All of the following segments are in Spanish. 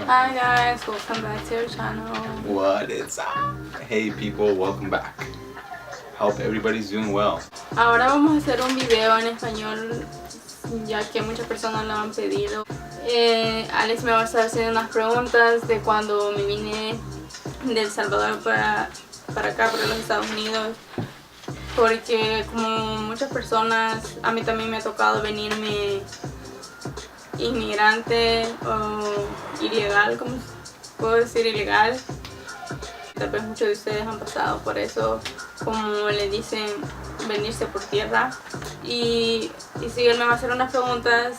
Hi guys, welcome back to our channel. What is up? Hey people, welcome back. Hope everybody's doing well. Ahora vamos a hacer un video en español, ya que muchas personas lo han pedido. Alex me va a estar haciendo unas preguntas de cuando me vine de El Salvador para acá, para los Estados Unidos. Porque como muchas personas, a mí también me ha tocado venirme inmigrante o ilegal, como puedo decir, ilegal. Tal vez muchos de ustedes han pasado por eso, como le dicen, venirse por tierra. Y si él me va a hacer unas preguntas,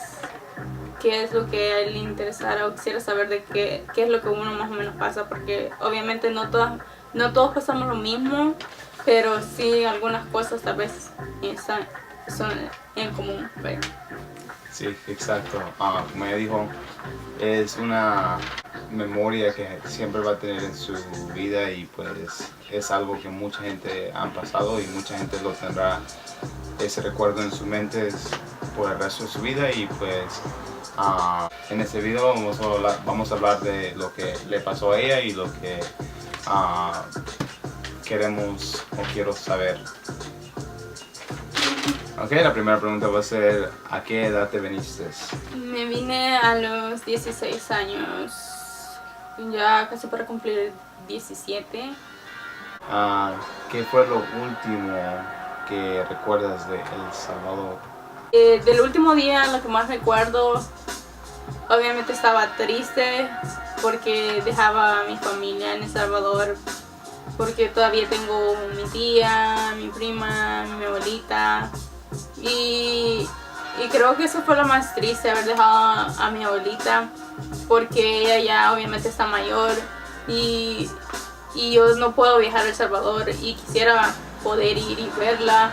qué es lo que a él le interesara o quisiera saber de qué es lo que uno más o menos pasa, porque obviamente no todos pasamos lo mismo, pero sí algunas cosas tal vez son en común, ¿verdad? Sí, exacto. Como ella dijo, es una memoria que siempre va a tener en su vida y pues es algo que mucha gente ha pasado y mucha gente lo tendrá ese recuerdo en su mente por el resto de su vida. Y pues en este video vamos a hablar de lo que le pasó a ella y lo que queremos o quiero saber. Ok, la primera pregunta va a ser, ¿a qué edad te viniste? Me vine a los 16 años, ya casi para cumplir 17. ¿Qué fue lo último que recuerdas de El Salvador? Del último día, lo que más recuerdo, obviamente estaba triste porque dejaba a mi familia en El Salvador, porque todavía tengo mi tía, mi prima, mi abuelita. Y creo que eso fue lo más triste, haber dejado a mi abuelita, porque ella ya obviamente está mayor y yo no puedo viajar a El Salvador y quisiera poder ir y verla,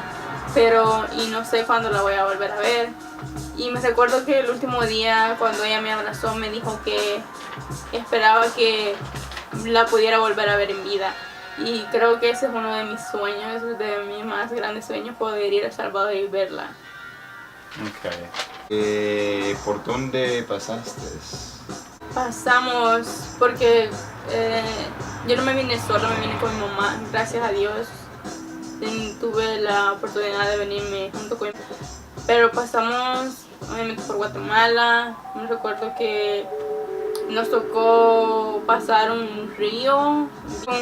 pero no sé cuándo la voy a volver a ver. Y me recuerdo que el último día, cuando ella me abrazó, me dijo que esperaba que la pudiera volver a ver en vida. Y creo que ese es uno de mis sueños, de mis más grandes sueños, poder ir a El Salvador y verla. Ok. ¿Por dónde pasaste? Pasamos porque yo no me vine sola, me vine con mi mamá, gracias a Dios. Tuve la oportunidad de venirme junto con mi mamá. Pero pasamos obviamente por Guatemala. Me recuerdo que nos tocó pasar un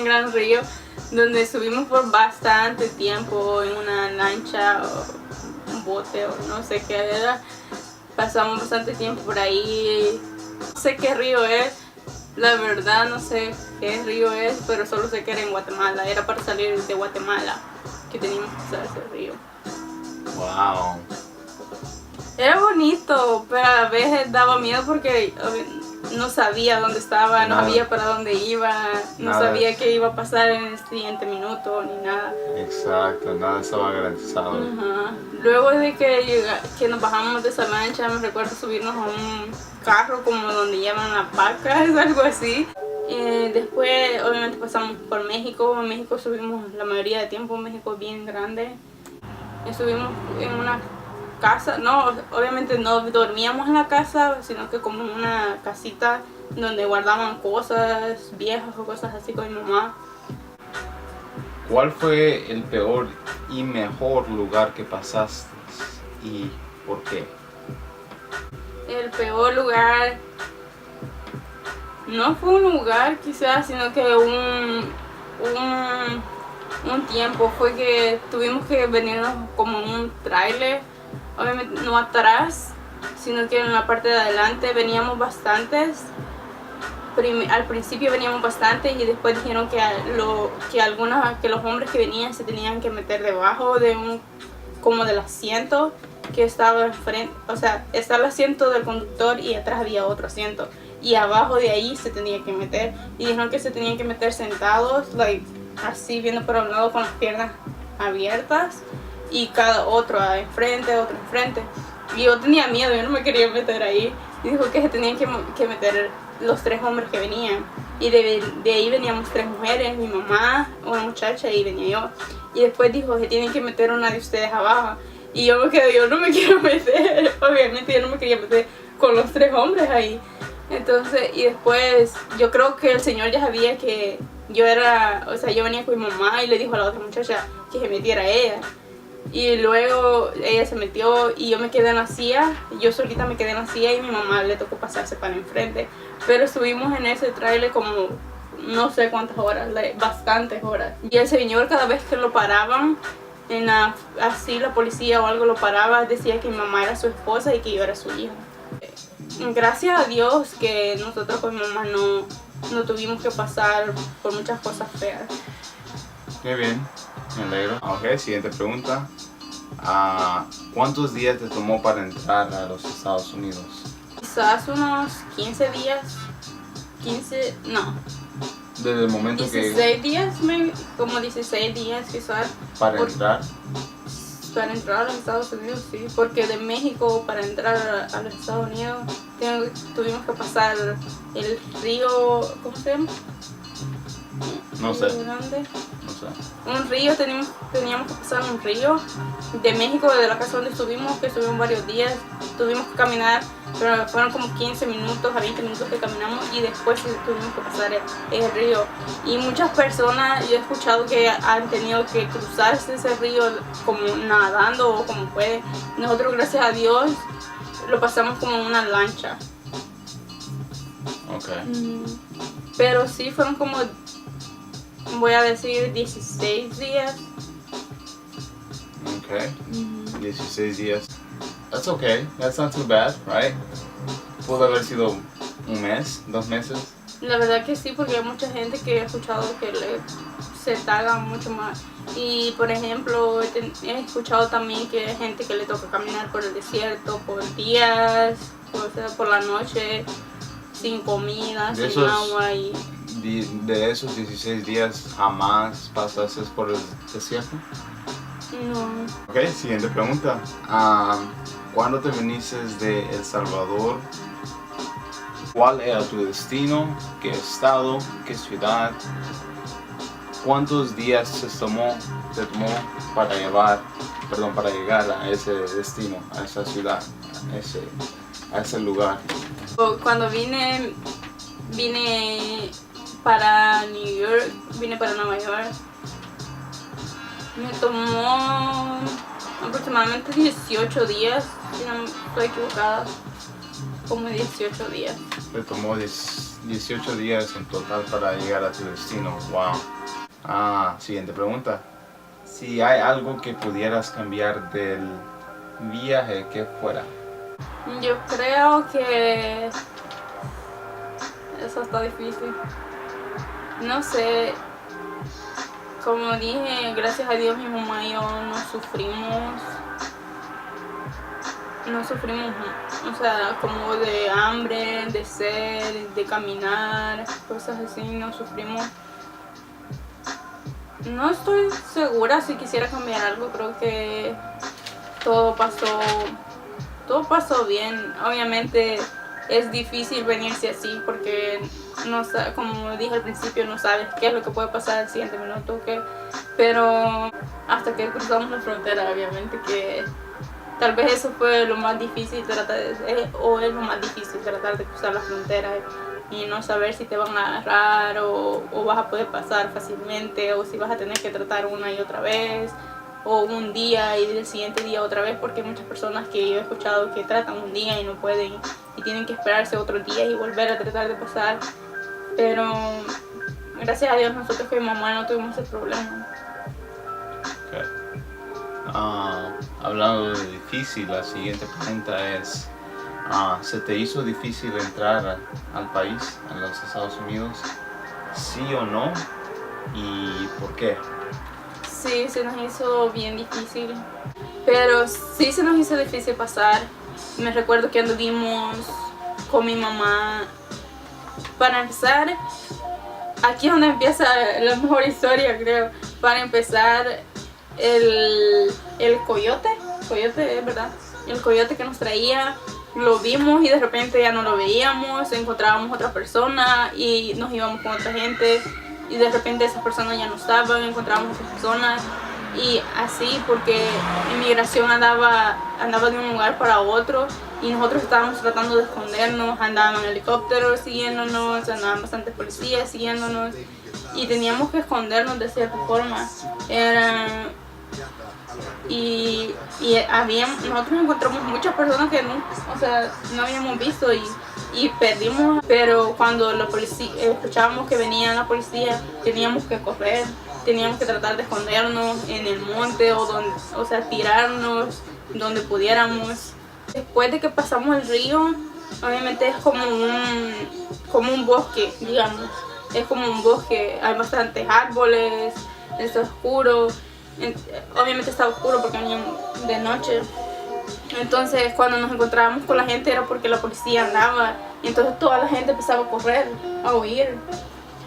gran río, donde estuvimos por bastante tiempo en una lancha o un bote o no sé qué era. Pasamos bastante tiempo por ahí. No sé qué río es, la verdad no sé qué río es, pero solo sé que era en Guatemala. Era para salir de Guatemala que teníamos que pasar ese río. Wow. Era bonito, pero a la vez daba miedo porque no sabía dónde estaba, no sabía para dónde iba, no sabía qué iba a pasar en el siguiente minuto ni nada. Exacto, nada estaba garantizado. Luego de que nos bajamos de esa lancha, me recuerdo subirnos a un carro como donde llevan las vacas, algo así. Después obviamente pasamos por México. En México subimos la mayoría de tiempo. México es bien grande. Estuvimos en una casa, no, obviamente no dormíamos en la casa, sino que como en una casita donde guardaban cosas viejas o cosas así con mi mamá. ¿Cuál fue el peor y mejor lugar que pasaste y por qué? El peor lugar no fue un lugar quizás, sino que un tiempo fue que tuvimos que venirnos como en un tráiler. Obviamente no atrás, sino que en la parte de adelante veníamos bastantes. Al principio veníamos bastantes y después dijeron que los hombres que venían se tenían que meter debajo de como del asiento que estaba enfrente. O sea, está el asiento del conductor y atrás había otro asiento. Y abajo de ahí se tenían que meter. Y dijeron que se tenían que meter sentados, así viendo para un lado con las piernas abiertas. Y cada otro enfrente. Y yo tenía miedo, yo no me quería meter ahí. Y dijo que se tenían que meter los 3 hombres que venían. Y de ahí veníamos 3 mujeres, mi mamá, una muchacha y venía yo. Y después dijo que tienen que meter una de ustedes abajo. Y yo me quedé, yo no me quiero meter. Obviamente yo no me quería meter con los 3 hombres ahí. Entonces, y después yo creo que el señor ya sabía que yo venía con mi mamá y le dijo a la otra muchacha que se metiera ella. Y luego ella se metió y yo me quedé en la silla, yo solita me quedé en la silla y mi mamá le tocó pasarse para enfrente. Pero estuvimos en ese trailer como no sé cuántas horas, bastantes horas. Y el señor cada vez que lo paraban, así la policía o algo lo paraba, decía que mi mamá era su esposa y que yo era su hija. Gracias a Dios que nosotros con mi mamá no tuvimos que pasar por muchas cosas feas. Qué bien, me alegro. Ok, siguiente pregunta. ¿Cuántos días te tomó para entrar a los Estados Unidos? Quizás unos 15 días. No. Desde el momento 16 días, como 16 días quizás. ¿Para entrar? Para entrar a los Estados Unidos, sí. Porque de México para entrar a los Estados Unidos tuvimos que pasar el río, ¿cómo se llama? No sé. Grande. No sé. Un río, teníamos que pasar un río de México, de la casa donde estuvimos, que estuvimos varios días, tuvimos que caminar, pero fueron como 15 minutos a 20 minutos que caminamos y después tuvimos que pasar el río. Y muchas personas, yo he escuchado que han tenido que cruzarse ese río como nadando o como pueden. Nosotros, gracias a Dios, lo pasamos como en una lancha. Okay. Pero sí, fueron como, voy a decir, 16 días. Okay. 16 días. That's okay. That's not too bad, right? Pudo haber sido un mes, 2 meses. La verdad que sí, porque hay mucha gente que he escuchado que se tarda mucho más. Y por ejemplo, he escuchado también que hay gente que le toca caminar por el desierto por días, o sea, por la noche, sin comida, sin agua. De esos 16 días, ¿jamás pasaste por el desierto? No. Ok, siguiente pregunta. ¿Cuándo te viniste de El Salvador? ¿Cuál era tu destino? ¿Qué estado? ¿Qué ciudad? ¿Cuántos días te tomó para llegar a ese destino, a esa ciudad, a ese lugar? Cuando vine para Nueva York. Me tomó aproximadamente 18 días, si no estoy equivocada, como 18 días. Te tomó 18 días en total para llegar a tu destino. Wow. Siguiente pregunta. Si hay algo que pudieras cambiar del viaje, ¿qué fuera? Yo creo que eso está difícil. No sé. Como dije, gracias a Dios mi mamá y yo no sufrimos, o sea, como de hambre, de sed, de caminar, cosas así, no sufrimos. No estoy segura si quisiera cambiar algo, creo que todo pasó bien. Obviamente es difícil venirse así porque como dije al principio, no sabes qué es lo que puede pasar al siguiente minuto, pero hasta que cruzamos la frontera, obviamente que tal vez eso fue lo más difícil, es lo más difícil, tratar de cruzar la frontera y no saber si te van a agarrar o vas a poder pasar fácilmente, o si vas a tener que tratar una y otra vez, o un día y el siguiente día otra vez, porque hay muchas personas que yo he escuchado que tratan un día y no pueden y tienen que esperarse otro día y volver a tratar de pasar. Pero gracias a Dios nosotros con mi mamá no tuvimos ese problema. Okay. Hablando de difícil, la siguiente pregunta es, ¿se te hizo difícil entrar al país, a los Estados Unidos? ¿Sí o no? ¿Y por qué? Sí, se nos hizo bien difícil, pero sí se nos hizo difícil pasar. Me recuerdo que anduvimos con mi mamá. Para empezar, aquí es donde empieza la mejor historia, creo. Para empezar, el coyote, es verdad, el coyote que nos traía, lo vimos y de repente ya no lo veíamos, encontrábamos otra persona y nos íbamos con otra gente y de repente esas personas ya no estaban, encontrábamos otras personas y así, porque inmigración andaba de un lugar para otro y nosotros estábamos tratando de escondernos, andaban helicópteros siguiéndonos, andaban bastantes policías siguiéndonos y teníamos que escondernos de cierta forma. Nosotros encontramos muchas personas que no habíamos visto y perdimos, pero cuando la policía, escuchábamos que venía la policía, teníamos que correr, teníamos que tratar de escondernos en el monte tirarnos donde pudiéramos. Después de que pasamos el río, obviamente es como un bosque, digamos. Es como un bosque, hay bastantes árboles, está oscuro. Obviamente estaba oscuro porque venía de noche. Entonces cuando nos encontrábamos con la gente era porque la policía andaba. Y entonces toda la gente empezaba a correr, a huir.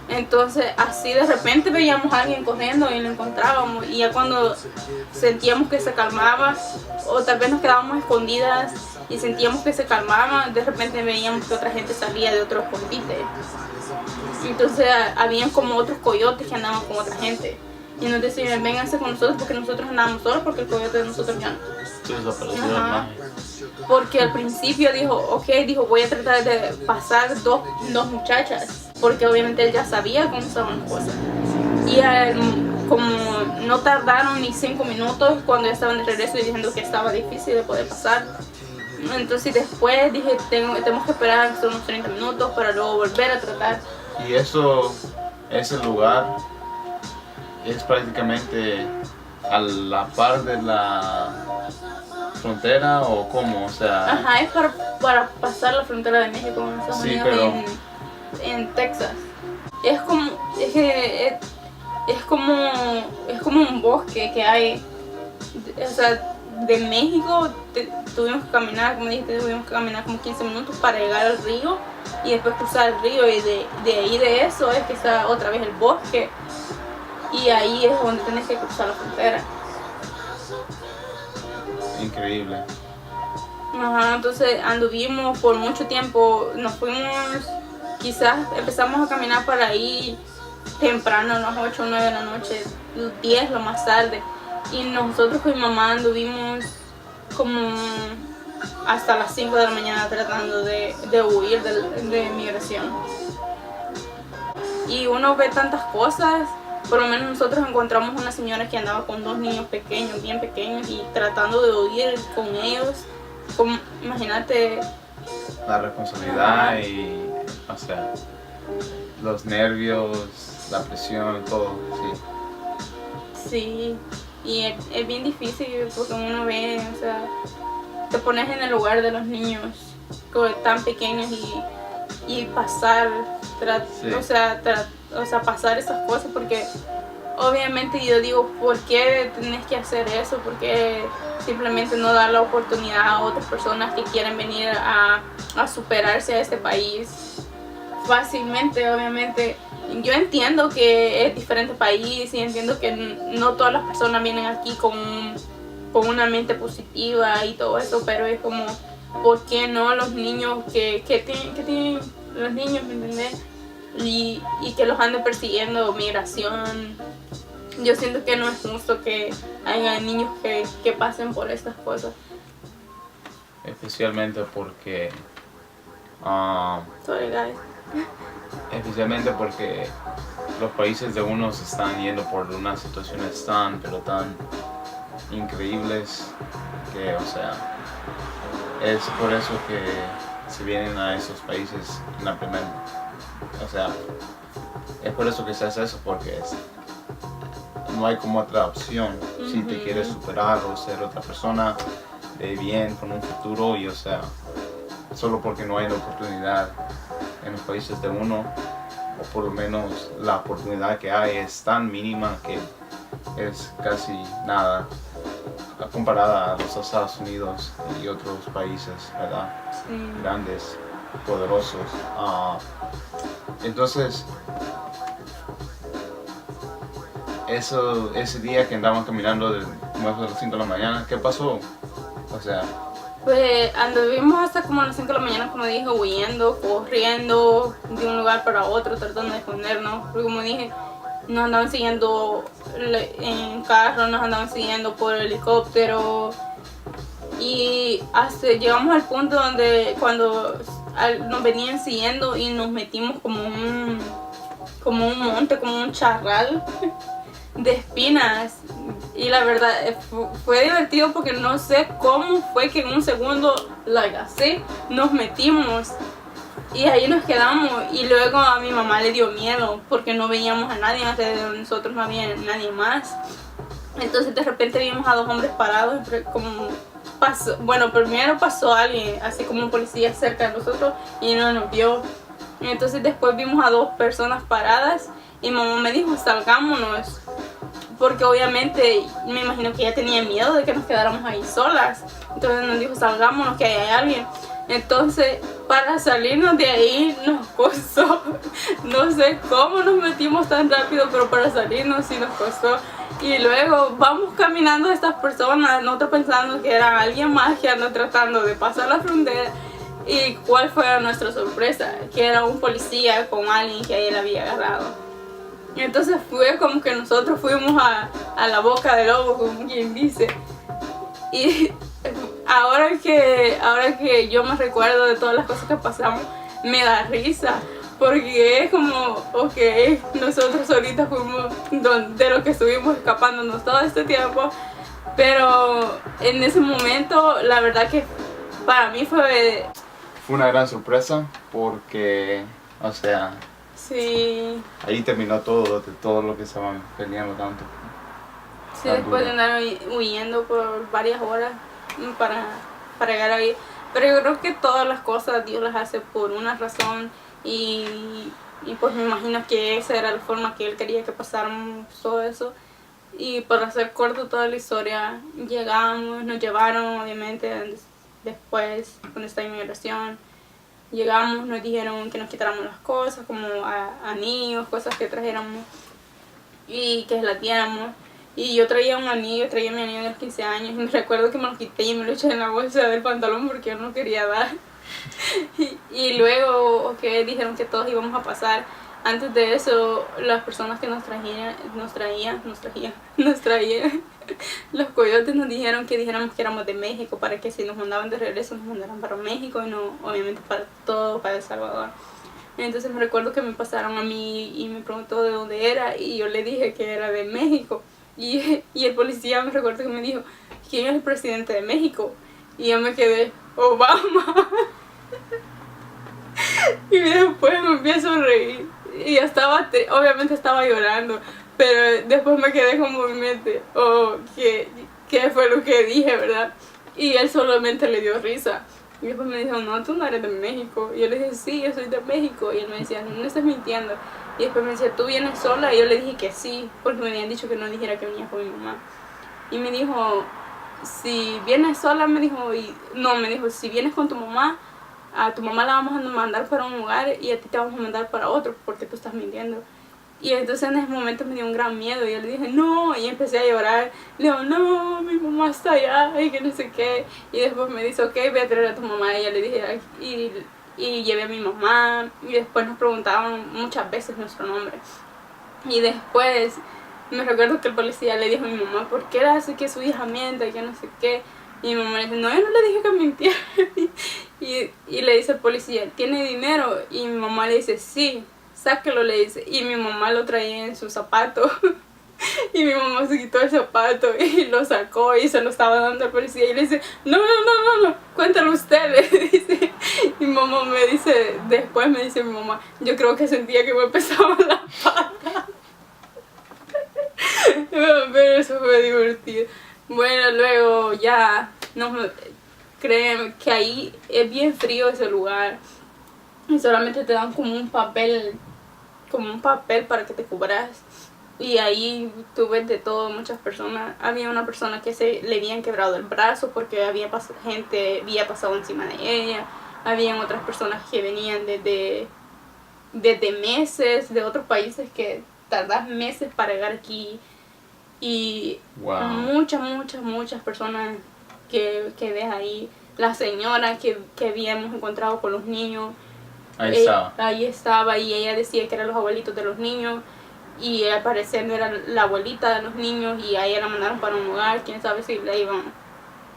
Entonces así de repente veíamos a alguien corriendo y lo encontrábamos. Y ya cuando sentíamos que se calmaba, o tal vez nos quedábamos escondidas y sentíamos que se calmaba, de repente veíamos que otra gente salía de otro escondite. Entonces habían como otros coyotes que andaban con otra gente. Y nos decían, vénganse con nosotros porque nosotros andábamos solos porque el coyote de nosotros ya no. Sí, desapareció. Porque al principio dijo, voy a tratar de pasar dos muchachas. Porque obviamente él ya sabía cómo estaban las cosas. Y como no tardaron ni 5 minutos cuando ya estaban de regreso y diciendo que estaba difícil de poder pasar. Entonces después dije, tenemos que esperar hasta unos 30 minutos para luego volver a tratar. Y ese lugar es prácticamente a la par de la frontera o cómo, o sea... Ajá, es para pasar la frontera de México con Estados Unidos, pero... en Texas. Es como un bosque que hay, de México tuvimos que caminar, como dijiste, tuvimos que caminar como 15 minutos para llegar al río y después cruzar el río y de ahí de eso es que está otra vez el bosque y ahí es donde tienes que cruzar la frontera. Increíble. Ajá, entonces anduvimos por mucho tiempo, nos fuimos, quizás empezamos a caminar para ahí temprano, a las 8 o 9 de la noche, 10 lo más tarde. Y nosotros con mi mamá anduvimos como hasta las 5 de la mañana tratando de huir de migración. Y uno ve tantas cosas, por lo menos nosotros encontramos una señora que andaba con 2 niños pequeños, bien pequeños, y tratando de huir con ellos. Imagínate. La responsabilidad y, o sea, los nervios, la presión, todo, sí. Sí, y es bien difícil porque uno ve, te pones en el lugar de los niños tan pequeños y pasar, pasar esas cosas porque obviamente yo digo, ¿por qué tenés que hacer eso? ¿Por qué simplemente no dar la oportunidad a otras personas que quieren venir a superarse a este país fácilmente? Obviamente yo entiendo que es diferente país y entiendo que no todas las personas vienen aquí con una mente positiva y todo eso, pero es como, ¿por qué no los niños que tienen los niños, ¿me entiendes? Y que los anden persiguiendo migración? Yo siento que no es justo que haya niños que pasen por estas cosas. Especialmente porque... Sorry, guys. Especialmente porque los países de uno se están yendo por unas situaciones tan increíbles que, o sea, es por eso que se vienen a esos países en la primera. O sea, es por eso que se hace eso, porque no hay como otra opción. Si te quieres superar o ser otra persona de bien, con un futuro, y o sea, solo porque no hay la oportunidad en los países de uno, o por lo menos la oportunidad que hay es tan mínima que es casi nada comparada a los Estados Unidos y otros países, ¿verdad? Sí. Grandes, poderosos. Entonces, ese día que andaban caminando de 9 a las 5 de la mañana, ¿qué pasó? O sea... Pues anduvimos hasta como a las 5 de la mañana, como dije, huyendo, corriendo de un lugar para otro, tratando de escondernos. Porque como dije, nos andaban siguiendo en carro, nos andaban siguiendo por helicóptero. Y hasta llegamos al punto donde cuando nos venían siguiendo y nos metimos como un monte, como un charral de espinas. Y la verdad fue divertido porque no sé cómo fue que en un segundo, así, nos metimos. Y ahí nos quedamos y luego a mi mamá le dio miedo porque no veíamos a nadie, alrededor de nosotros no había nadie más. Entonces de repente vimos a 2 hombres parados, como primero pasó alguien, así como un policía cerca de nosotros y no nos vio. Entonces después vimos a 2 personas paradas y mamá me dijo salgámonos, porque obviamente me imagino que ella tenía miedo de que nos quedáramos ahí solas. Entonces nos dijo salgámonos que ahí hay alguien. Entonces para salirnos de ahí nos costó, no sé cómo nos metimos tan rápido, pero para salirnos sí nos costó. Y luego vamos caminando a estas personas, nosotros pensando que era alguien más que anda tratando de pasar la frontera. ¿Y cuál fue nuestra sorpresa? Que era un policía con alguien que ahí le había agarrado. Y entonces fue como que nosotros fuimos a la boca del lobo, como quien dice. Y ahora que yo me recuerdo de todas las cosas que pasamos, me da risa. Porque es como, ok, nosotros ahorita fuimos de lo que estuvimos escapándonos todo este tiempo. Pero en ese momento, la verdad que para mí fue una gran sorpresa porque, o sea, sí, ahí terminó todo lo que estaban peleando tanto. Sí, después de andar huyendo por varias horas para llegar ahí. Pero yo creo que todas las cosas Dios las hace por una razón y pues me imagino que esa era la forma que Él quería que pasáramos todo eso. Y para hacer corto toda la historia, llegamos, nos llevaron obviamente después con esta inmigración. Llegamos, nos dijeron que nos quitáramos las cosas como anillos, cosas que trajéramos y que las diéramos. Y yo traía un anillo, traía mi anillo de los 15 años y me recuerdo que me lo quité y me lo eché en la bolsa del pantalón porque yo no quería dar. y luego dijeron que todos íbamos a pasar. Antes de eso, las personas que nos traían, los coyotes nos dijeron que dijéramos que éramos de México para que si nos mandaban de regreso nos mandaran para México y no obviamente para El Salvador. Entonces me recuerdo que me pasaron a mí y me preguntó de dónde era y yo le dije que era de México. Y el policía me recuerdo que me dijo, ¿quién es el presidente de México? Y yo me quedé, Obama. Y después me empiezo a reír. Y yo obviamente estaba llorando, pero después me quedé como en mi mente, ¿qué fue lo que dije, verdad? Y él solamente le dio risa. Y después me dijo, no, tú no eres de México. Y yo le dije, sí, yo soy de México. Y él me decía, no estás mintiendo. Y después me decía, ¿tú vienes sola? Y yo le dije que sí, porque me habían dicho que no dijera que venía con mi mamá. Y me dijo, si vienes sola, me dijo, si vienes con tu mamá, a tu mamá la vamos a mandar para un lugar y a ti te vamos a mandar para otro porque tú estás mintiendo. Y entonces en ese momento me dio un gran miedo y yo le dije no, y empecé a llorar. Le digo, no, mi mamá está allá y que no sé qué. Y después me dice, ok, voy a traer a tu mamá. Y yo le dije, y llevé a mi mamá. Y después nos preguntaban muchas veces nuestro nombre. Y después me recuerdo que el policía le dijo a mi mamá, ¿por qué hace que su hija mienta y que no sé qué? Y mi mamá le dice, no, yo no le dije que mintiera. y le dice al policía, ¿tiene dinero? Y mi mamá le dice, sí, sáquelo, le dice. Y mi mamá lo traía en su zapato. Y mi mamá se quitó el zapato y lo sacó y se lo estaba dando al policía. Y le dice, no, cuéntalo usted, le dice. Y mamá después me dice mi mamá, yo creo que sentía que me pesaba la pata. Pero eso fue divertido. Bueno, luego ya creen que ahí es bien frío ese lugar y solamente te dan como un papel para que te cubras. Y ahí tú ves de todo, muchas personas. Había una persona que le habían quebrado el brazo porque había pasado encima de ella. Habían otras personas que venían desde meses de otros países que tardas meses para llegar aquí. Y wow. muchas personas que ves ahí. La señora que habíamos encontrado con los niños, ahí estaba y ella decía que eran los abuelitos de los niños y al parecer no era la abuelita de los niños y a ella la mandaron para un lugar, quién sabe si la iban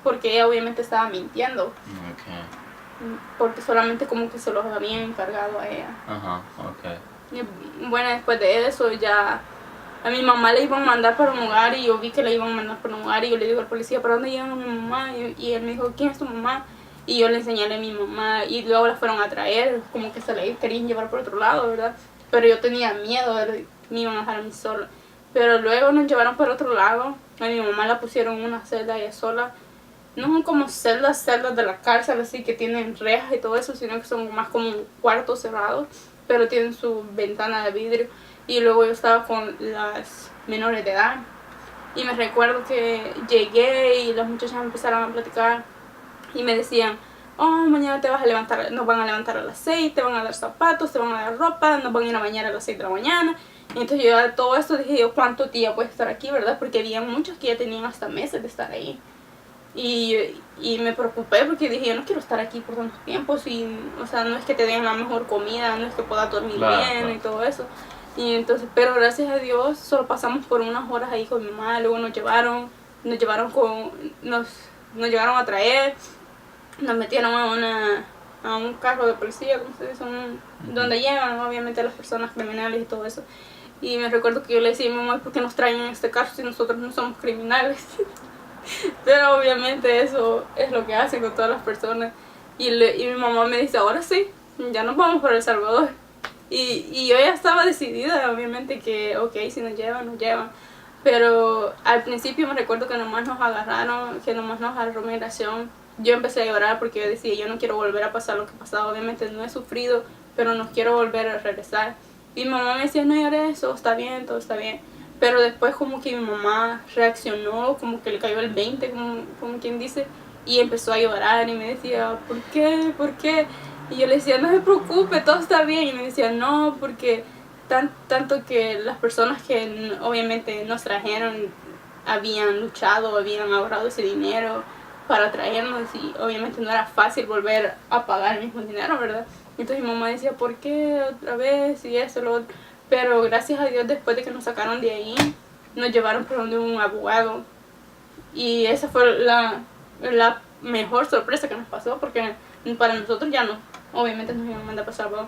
porque ella obviamente estaba mintiendo, Okay. porque solamente como que se los habían encargado a ella. Ajá, okay. Y bueno, después de eso ya a mi mamá le iban a mandar para un hogar y yo vi que le iban a mandar para un hogar y yo le digo al policía, ¿para dónde llevan a mi mamá? Y él me dijo, ¿quién es tu mamá? Y yo le enseñé a mi mamá y luego la fueron a traer, como que se la querían llevar por otro lado, ¿verdad? Pero yo tenía miedo, me iban a dejar a mí sola. Pero luego nos llevaron por otro lado, a mi mamá la pusieron en una celda ella sola. No son como celdas de la cárcel así que tienen rejas y todo eso, sino que son más como un cuarto cerrado, pero tienen su ventana de vidrio. Y luego yo estaba con las menores de edad y me recuerdo que llegué y las muchachas me empezaron a platicar y me decían, oh, mañana te vas a levantar, nos van a levantar a las 6, te van a dar zapatos, te van a dar ropa, nos van a ir a bañar a las 6 de la mañana. Y entonces yo a todo esto dije yo, ¿cuánto día puedes estar aquí, verdad? Porque había muchos que ya tenían hasta meses de estar ahí. Y me preocupé porque dije, yo no quiero estar aquí por tantos tiempos y, o sea, no es que te den la mejor comida, no es que puedas dormir bien y todo eso. Y entonces, pero gracias a Dios, solo pasamos por unas horas ahí con mi mamá, luego nos llevaron a traer, nos metieron a un carro de policía, ¿cómo se dice? Donde llegan obviamente las personas criminales y todo eso. Y me recuerdo que yo le decía a mi mamá, ¿por qué nos traen en este carro si nosotros no somos criminales? Pero obviamente eso es lo que hacen con todas las personas. Y mi mamá me dice, ahora sí, ya nos vamos para El Salvador. Y yo ya estaba decidida, obviamente, que ok, si nos llevan, nos llevan. Pero al principio me recuerdo que nomás nos agarraron, que nomás nos agarró migración. Yo empecé a llorar porque yo decía, yo no quiero volver a pasar lo que pasaba. Obviamente no he sufrido, pero no quiero volver a regresar. Y mi mamá me decía, no llores, todo está bien, todo está bien. Pero después como que mi mamá reaccionó, como que le cayó el 20, como quien dice, y empezó a llorar y me decía, ¿por qué? ¿Por qué? Y yo le decía, no se preocupe, todo está bien. Y me decía, no, porque tanto que las personas que obviamente nos trajeron habían luchado, habían ahorrado ese dinero para traernos y obviamente no era fácil volver a pagar el mismo dinero, ¿verdad? Entonces mi mamá decía, ¿por qué otra vez? Y eso, lo otro. Pero gracias a Dios, después de que nos sacaron de ahí, nos llevaron por donde un abogado. Y esa fue la mejor sorpresa que nos pasó, porque para nosotros ya no, obviamente nos iban a mandar para El Salvador.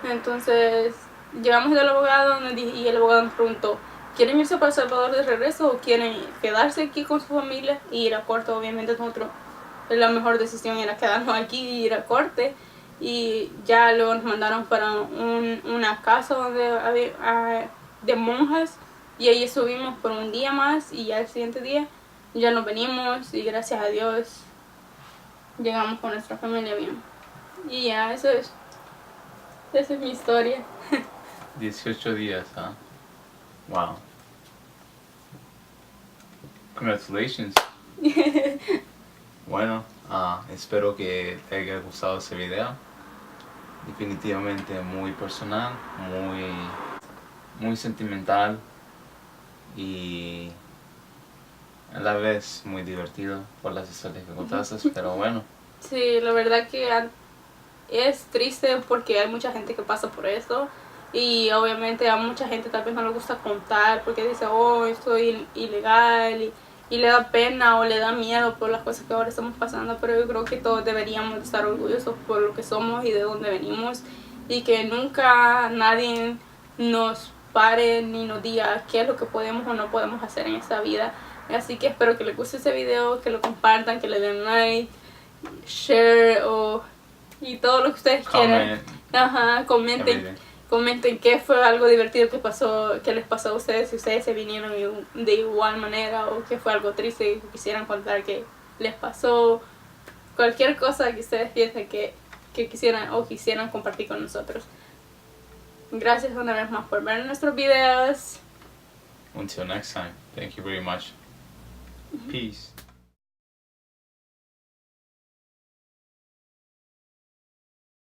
Entonces, llegamos del abogado y el abogado nos preguntó, ¿quieren irse para El Salvador de regreso o quieren quedarse aquí con su familia y ir a corte? Obviamente nosotros, la mejor decisión era quedarnos aquí y ir a corte. Y ya luego nos mandaron para una casa donde había, de monjas, y ahí subimos por un día más y ya el siguiente día ya nos venimos y gracias a Dios llegamos con nuestra familia bien. Y ya, esa es mi historia. 18 días, ¿ah? Wow. Congratulations. Bueno, espero que te haya gustado ese video. Definitivamente muy personal, muy sentimental y a la vez muy divertido por las historias que contaste, pero bueno. Sí, la verdad que es triste porque hay mucha gente que pasa por esto y obviamente a mucha gente tal vez no le gusta contar porque dice, oh, estoy ilegal y le da pena o le da miedo por las cosas que ahora estamos pasando, pero yo creo que todos deberíamos estar orgullosos por lo que somos y de dónde venimos y que nunca nadie nos pare ni nos diga qué es lo que podemos o no podemos hacer en esta vida. Así que espero que les guste este video, que lo compartan, que le den like, share y todo lo que ustedes quieran. Comenten qué fue algo divertido que les pasó a ustedes, si ustedes se vinieron de igual manera o qué fue algo triste que quisieran contar que les pasó. Cualquier cosa que ustedes piensen que quisieran compartir con nosotros. Gracias una vez más por ver nuestros videos. Until next time, thank you very much. Peace.